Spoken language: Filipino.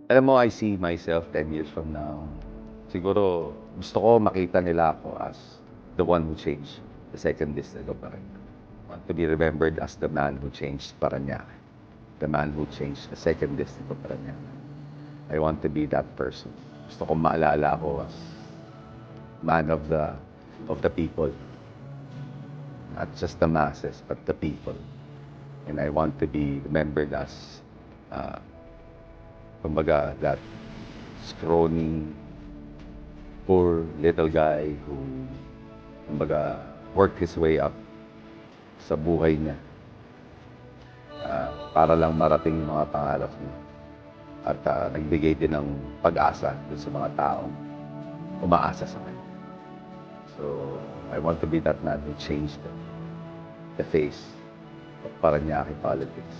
Alam mo, I see myself 10 years from now. Siguro gusto ko makita nila ako as the one who changed the second district of Parañaque. I want to be remembered as the man who changed Parañaque. The man who changed the second district of Parañaque. I want to be that person. Gusto ko maalala ako as man of the people. Not just the masses, but the people. And I want to be remembered as kumbaga, that scrawny, poor little guy who, kumbaga, worked his way up sa buhay niya para lang marating yung mga pangarap niya. At nagbigay din ng pag-asa dun sa mga taong umaasa sa kanya. So, I want to be that man who changed the face of Parañaque politics.